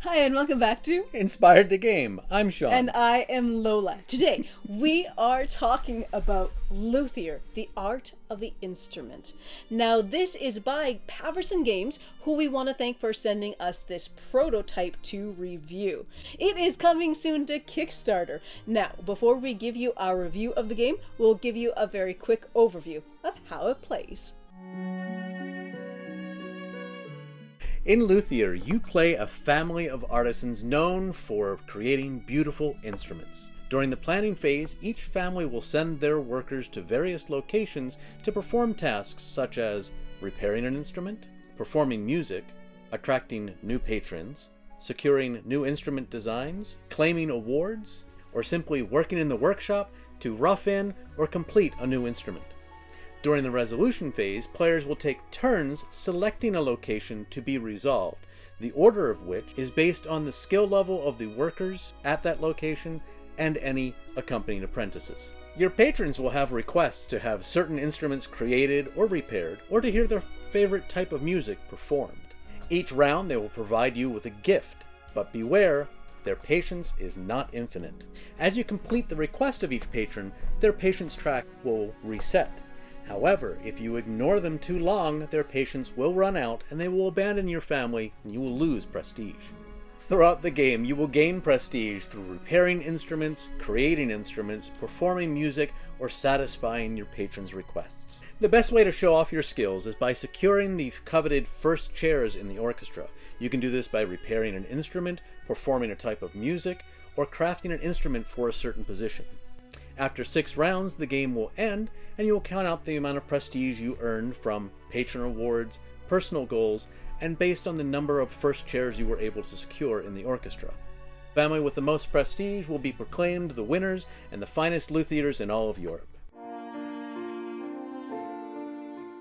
Hi, and welcome back to Inspired to Game. I'm Sean. And I am Lola. Today, we are talking about Luthier, the art of the instrument. Now, this is by Paverson Games, who we want to thank for sending us this prototype to review. It is coming soon to Kickstarter. Now, before we give you our review of the game, we'll give you a very quick overview of how it plays. In Luthier, you play a family of artisans known for creating beautiful instruments. During the planning phase, each family will send their workers to various locations to perform tasks such as repairing an instrument, performing music, attracting new patrons, securing new instrument designs, claiming awards, or simply working in the workshop to rough in or complete a new instrument. During the resolution phase, players will take turns selecting a location to be resolved, the order of which is based on the skill level of the workers at that location and any accompanying apprentices. Your patrons will have requests to have certain instruments created or repaired, or to hear their favorite type of music performed. Each round they will provide you with a gift, but beware, their patience is not infinite. As you complete the request of each patron, their patience track will reset. However, if you ignore them too long, their patience will run out and they will abandon your family and you will lose prestige. Throughout the game, you will gain prestige through repairing instruments, creating instruments, performing music, or satisfying your patrons' requests. The best way to show off your skills is by securing the coveted first chairs in the orchestra. You can do this by repairing an instrument, performing a type of music, or crafting an instrument for a certain position. After 6 rounds, the game will end, and you will count out the amount of prestige you earned from patron awards, personal goals, and based on the number of first chairs you were able to secure in the orchestra. The family with the most prestige will be proclaimed the winners and the finest luthiers in all of Europe.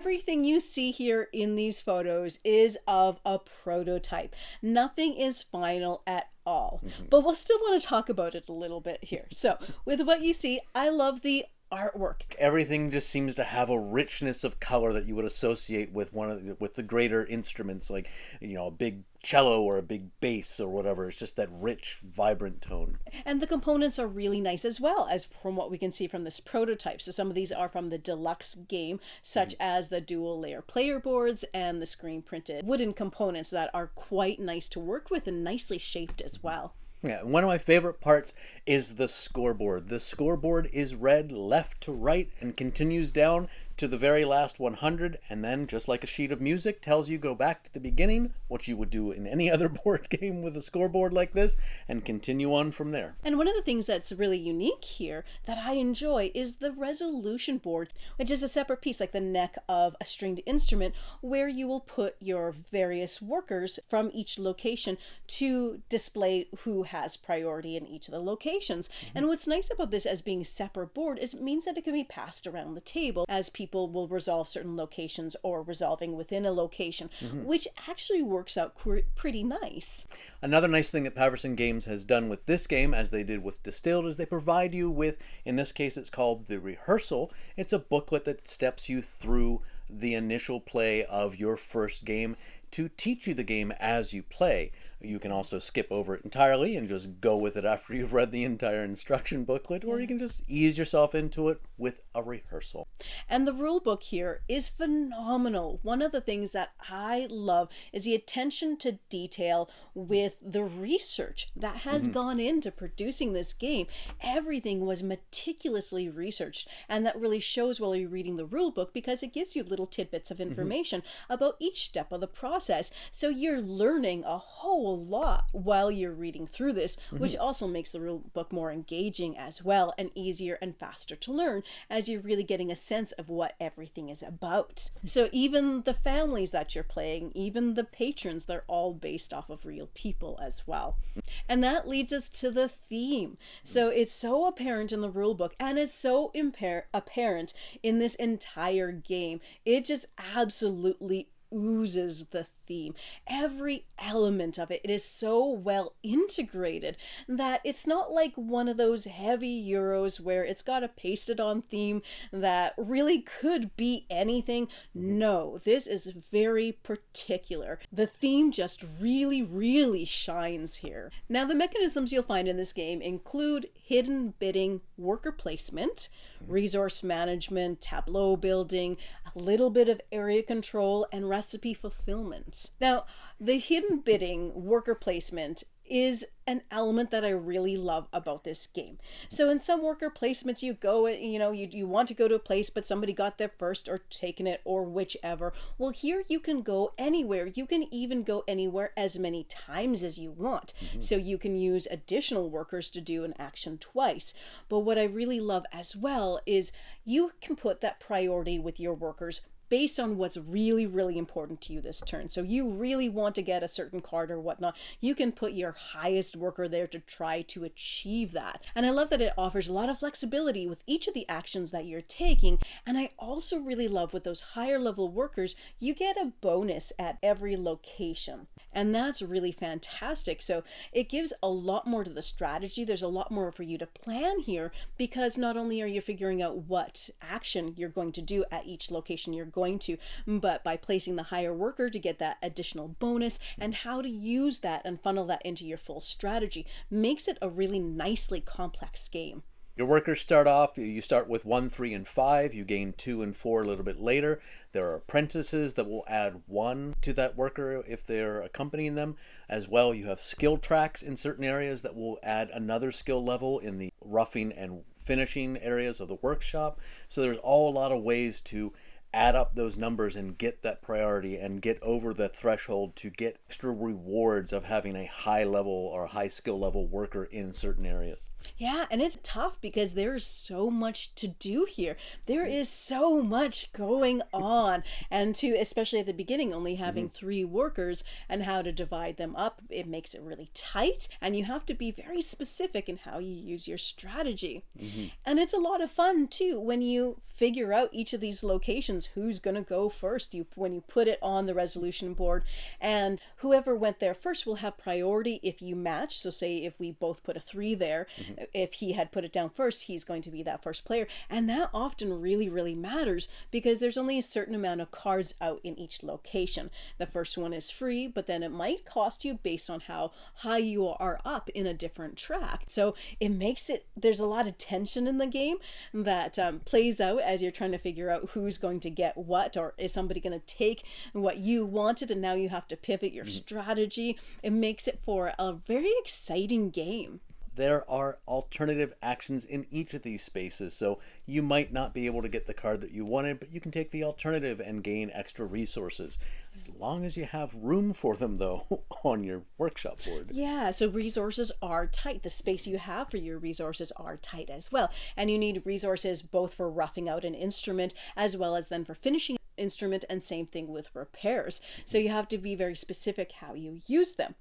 Everything you see here in these photos is of a prototype. Nothing is final at all. But we'll still want to talk about it a little bit here. So, with what you see, I love the artwork. Everything just seems to have a richness of color that you would associate with with the greater instruments, like, you know, a big cello or a big bass or whatever. It's just that rich, vibrant tone. And the components are really nice as well, as from what we can see from this prototype. So some of these are from the deluxe game, such as the dual layer player boards and the screen printed wooden components that are quite nice to work with and nicely shaped as well. Yeah, one of my favorite parts is the scoreboard. The scoreboard is read left to right and continues down to the very last 100, and then, just like a sheet of music, tells you go back to the beginning, what you would do in any other board game with a scoreboard like this, and continue on from there. And one of the things that's really unique here that I enjoy is the resolution board, which is a separate piece like the neck of a stringed instrument, where you will put your various workers from each location to display who has priority in each of the locations. And what's nice about this as being a separate board is it means that it can be passed around the table as people will resolve certain locations or resolving within a location, which actually works out pretty nice. Another nice thing that Paverson Games has done with this game, as they did with Distilled, is they provide you with, in this case it's called the rehearsal. It's a booklet that steps you through the initial play of your first game to teach you the game as you play. You can also skip over it entirely and just go with it after you've read the entire instruction booklet, or you can just ease yourself into it with a rehearsal. And the rule book here is phenomenal. One of the things that I love is the attention to detail with the research that has gone into producing this game. Everything was meticulously researched, and that really shows while you're reading the rule book, because it gives you little tidbits of information about each step of the process. So you're learning a whole lot while you're reading through this, which also makes the rule book more engaging as well, and easier and faster to learn as you're really getting a sense of what everything is about. So even the families that you're playing, even the patrons, they're all based off of real people as well. And that leads us to the theme. So it's so apparent in the rule book, and it's so apparent in this entire game. It just absolutely oozes the theme. Every element of it, it is so well integrated that it's not like one of those heavy Euros where it's got a pasted on theme that really could be anything. No, this is very particular. The theme just really shines here. Now, the mechanisms you'll find in this game include hidden bidding, worker placement, resource management, tableau building, a little bit of area control, and recipe fulfillment. Now, the hidden bidding, worker placement is an element that I really love about this game. So in some worker placements, you go, you want to go to a place, but somebody got there first or taken it or whichever. Well, here you can go anywhere. You can even go anywhere as many times as you want. So you can use additional workers to do an action twice. But what I really love as well is you can put that priority with your workers based on what's really important to you this turn. So you really want to get a certain card or whatnot, you can put your highest worker there to try to achieve that. And I love that it offers a lot of flexibility with each of the actions that you're taking. And I also really love with those higher level workers, you get a bonus at every location. And that's really fantastic. So it gives a lot more to the strategy. There's a lot more for you to plan here, because not only are you figuring out what action you're going to do at each location you're going to, but by placing the higher worker to get that additional bonus, and how to use that and funnel that into your full strategy makes it a really nicely complex game. Your workers start off, you start with 1, 3, and 5. You gain 2 and 4 a little bit later. There are apprentices that will add 1 to that worker if they're accompanying them. As well, you have skill tracks in certain areas that will add another skill level in the roughing and finishing areas of the workshop. So there's all a lot of ways to add up those numbers and get that priority and get over the threshold to get extra rewards of having a high level or high skill level worker in certain areas. Yeah, and it's tough because there's so much to do here. There is so much going on. And to, especially at the beginning, only having 3 workers and how to divide them up, it makes it really tight. And you have to be very specific in how you use your strategy. And it's a lot of fun too when you figure out each of these locations, who's going to go first. When you put it on the resolution board, and whoever went there first will have priority if you match. So say if we both put a 3 there, if he had put it down first, he's going to be that first player. And that often really matters, because there's only a certain amount of cards out in each location. The first one is free, but then it might cost you based on how high you are up in a different track. So it makes it, there's a lot of tension in the game that plays out as you're trying to figure out who's going to get what, or is somebody going to take what you wanted and now you have to pivot your strategy. It makes it for a very exciting game. There are alternative actions in each of these spaces, so you might not be able to get the card that you wanted, but you can take the alternative and gain extra resources, as long as you have room for them, though, on your workshop board. Yeah, so resources are tight. The space you have for your resources are tight as well, and you need resources both for roughing out an instrument as well as then for finishing instrument, and same thing with repairs. So you have to be very specific how you use them.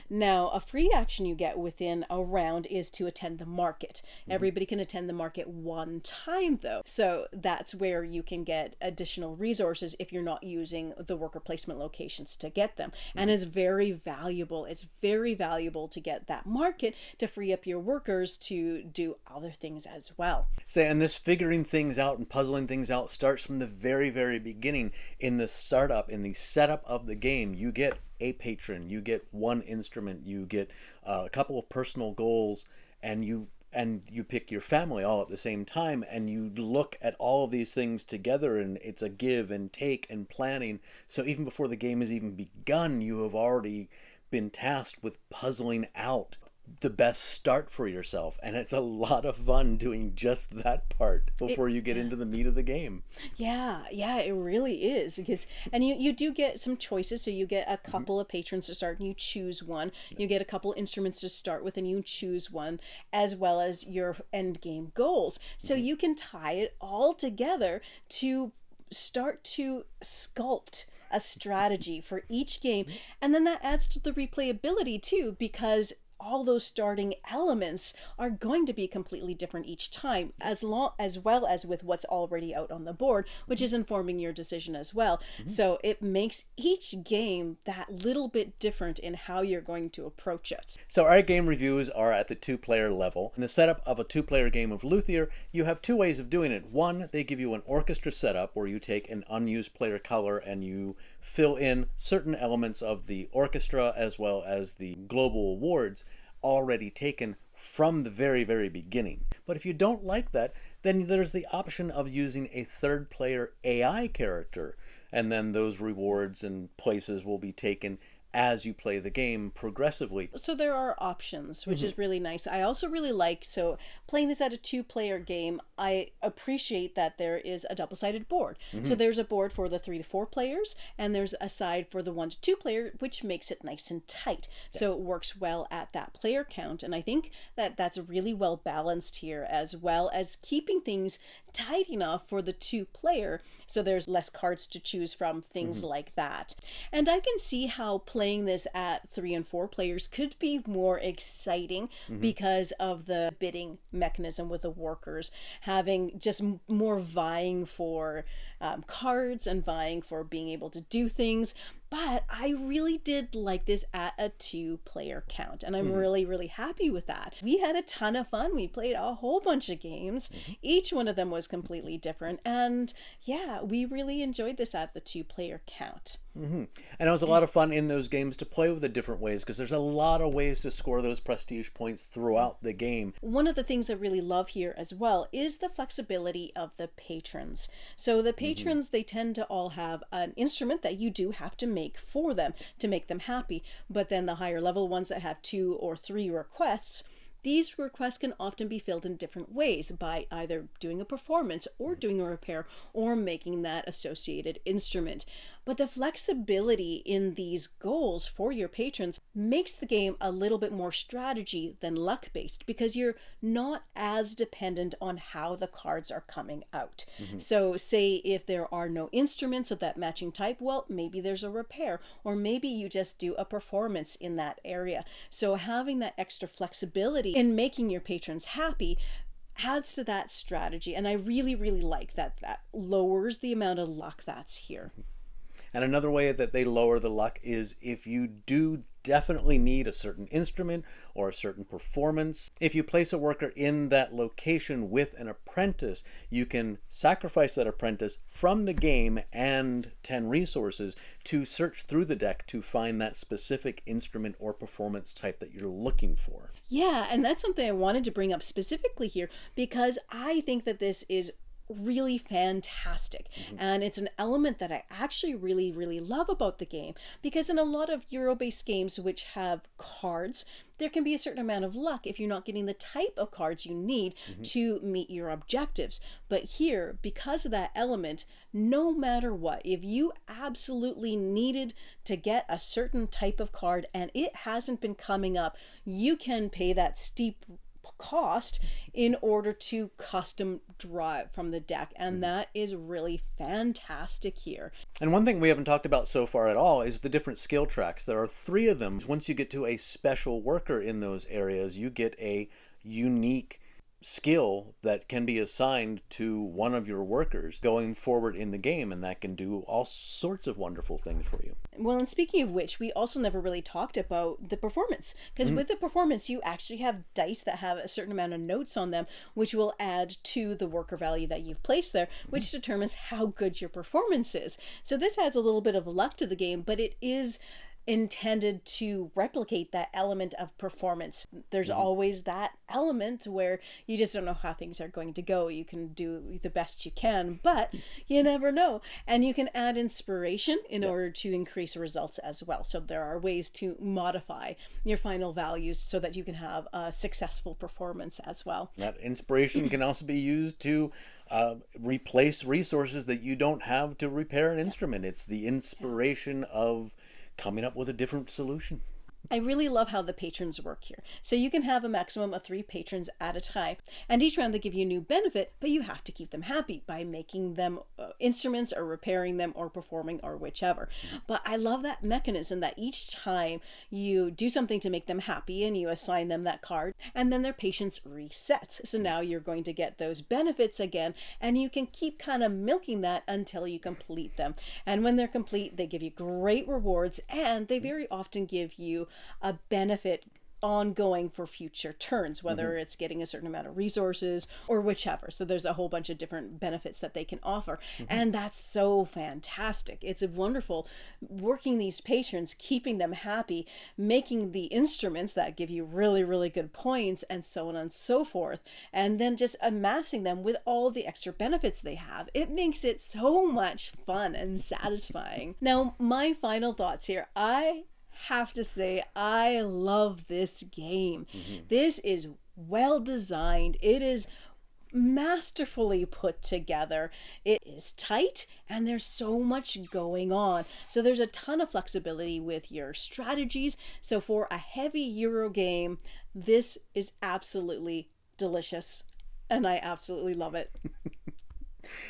Now, a free action you get within a round is to attend the market. Everybody can attend the market one time though. So that's where you can get additional resources if you're not using the worker placement locations to get them. And it's very valuable. It's very valuable to get that market to free up your workers to do other things as well. And this figuring things out and puzzling things out starts from the very beginning. In the startup, in the setup of the game, you get a patron, you get 1 instrument, you get a couple of personal goals, and you pick your family all at the same time, and you look at all of these things together, and it's a give and take and planning. So even before the game has even begun, you have already been tasked with puzzling out the best start for yourself, and it's a lot of fun doing just that part before you get into the meat of the game. Yeah, it really is, because and you do get some choices. So you get a couple of patrons to start and you choose one. You get a couple instruments to start with and you choose one, as well as your end game goals. So you can tie it all together to start to sculpt a strategy for each game. And then that adds to the replayability too, because all those starting elements are going to be completely different each time, as well as with what's already out on the board, which is informing your decision as well. So it makes each game that little bit different in how you're going to approach it. So our game reviews are at the 2-player level. In the setup of a 2-player game of Luthier, you have 2 ways of doing it. One, they give you an orchestra setup where you take an unused player color and you fill in certain elements of the orchestra as well as the global awards already taken from the very, very beginning. But if you don't like that, then there's the option of using a 3rd player AI character, and then those rewards and places will be taken as you play the game progressively. So there are options, which is really nice. I also really like, so playing this at a 2-player game, I appreciate that there is a double-sided board. So there's a board for the 3 to 4 players, and there's a side for the 1 to 2 player, which makes it nice and tight. So it works well at that player count. And I think that that's really well balanced here, as well as keeping things tight enough for the 2-player, so there's less cards to choose from, things like that. And I can see how playing this at 3 and 4 players could be more exciting because of the bidding mechanism with the workers, having just more vying for cards and vying for being able to do things. But I really did like this at a 2-player count, and I'm really, really happy with that. We had a ton of fun. We played a whole bunch of games. Each one of them was completely different, and yeah, we really enjoyed this at the 2-player count. And it was a lot of fun in those games to play with the different ways, because there's a lot of ways to score those prestige points throughout the game. One of the things I really love here as well is the flexibility of the patrons. So the patrons, they tend to all have an instrument that you do have to make for them to make them happy, but then the higher level ones that have 2 or 3 requests, these requests can often be filled in different ways by either doing a performance or doing a repair or making that associated instrument. But the flexibility in these goals for your patrons makes the game a little bit more strategy than luck based, because you're not as dependent on how the cards are coming out. So say if there are no instruments of that matching type, well, maybe there's a repair, or maybe you just do a performance in that area. So having that extra flexibility in making your patrons happy adds to that strategy, and I really, really like that. That lowers the amount of luck that's here. And another way that they lower the luck is if you do definitely need a certain instrument or a certain performance. If you place a worker in that location with an apprentice, you can sacrifice that apprentice from the game and 10 resources to search through the deck to find that specific instrument or performance type that you're looking for. Yeah, and that's something I wanted to bring up specifically here, because I think that this is really fantastic, and it's an element that I actually really, really love about the game, because in a lot of Euro-based games which have cards, there can be a certain amount of luck if you're not getting the type of cards you need to meet your objectives. But here, because of that element, no matter what, if you absolutely needed to get a certain type of card and it hasn't been coming up, you can pay that steep cost in order to custom draw it from the deck, and that is really fantastic here. And one thing we haven't talked about so far at all is the different skill tracks. There are 3 of them. Once you get to a special worker in those areas, you get a unique skill that can be assigned to one of your workers going forward in the game, and that can do all sorts of wonderful things for you. Well, and speaking of which, we also never really talked about the performance, because with the performance you actually have dice that have a certain amount of notes on them, which will add to the worker value that you've placed there, which determines how good your performance is. So this adds a little bit of luck to the game, but it is intended to replicate that element of performance. There's always that element where you just don't know how things are going to go. You can do the best you can, but you never know. And you can add inspiration in order to increase results as well. So there are ways to modify your final values so that you can have a successful performance as well. That inspiration can also be used to replace resources that you don't have to repair an instrument. It's the inspiration of coming up with a different solution. I really love how the patrons work here. So you can have a maximum of 3 patrons at a time, and each round they give you a new benefit, but you have to keep them happy by making them instruments or repairing them or performing or whichever. But I love that mechanism that each time you do something to make them happy and you assign them that card, and then their patience resets. So now you're going to get those benefits again, and you can keep kind of milking that until you complete them. And when they're complete, they give you great rewards, and they very often give you a benefit ongoing for future turns, whether it's getting a certain amount of resources or whichever. So there's a whole bunch of different benefits that they can offer. And that's so fantastic. It's wonderful working these patrons, keeping them happy, making the instruments that give you really, really good points, and so on and so forth. And then just amassing them with all the extra benefits they have. It makes it so much fun and satisfying. Now, my final thoughts here. I have to say, I love this game. This is well designed. It is masterfully put together. It is tight, and there's so much going on. So there's a ton of flexibility with your strategies. So for a heavy Euro game, this is absolutely delicious, and I absolutely love it.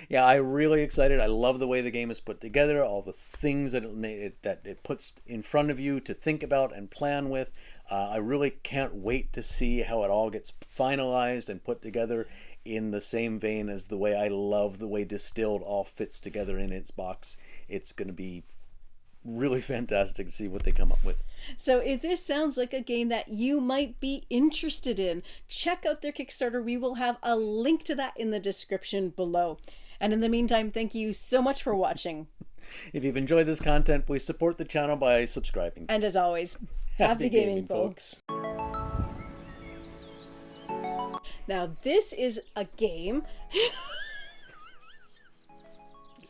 Yeah, I'm really excited. I love the way the game is put together, all the things that it puts in front of you to think about and plan with. I really can't wait to see how it all gets finalized and put together in the same vein as the way I love the way Distilled all fits together in its box. It's going to be really fantastic to see what they come up with. So if this sounds like a game that you might be interested in, check out their Kickstarter. We will have a link to that in the description below. And in the meantime, thank you so much for watching. If you've enjoyed this content, please support the channel by subscribing. And as always, happy gaming, folks. Now this is a game.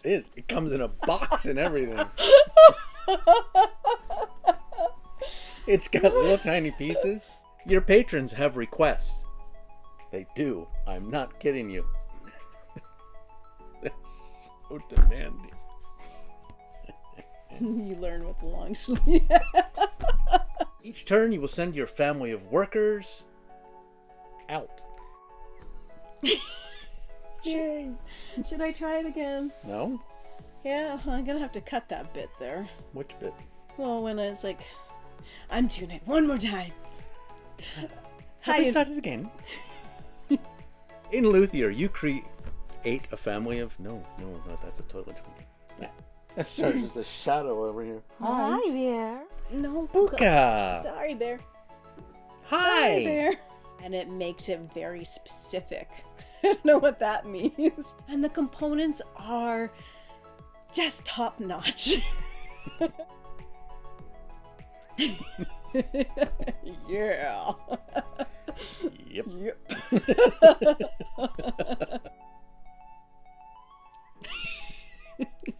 It comes in a box and everything. It's got little tiny pieces. Your patrons have requests. They do. I'm not kidding you. They're so demanding. You learn with the long sleeve. Each turn you will send your family of workers out. Yay. Should I try it again? No? Yeah, I'm gonna have to cut that bit there. Which bit? Well, when I was like, I'm doing it one more time. Have we started again? In Luthier, you create a family of... No, that's a totally different... Yeah. That's just a shadow over here. Hi there. No. Buka! Sorry, Bear. Hi! Sorry, Bear. And it makes it very specific. I don't know what that means. And the components are just top notch. Yeah. Yep.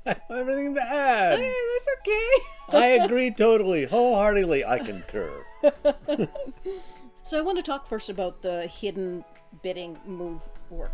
I have everything to add. Hey, that's okay. I agree totally, wholeheartedly. I concur. So I want to talk first about the hidden bidding move work.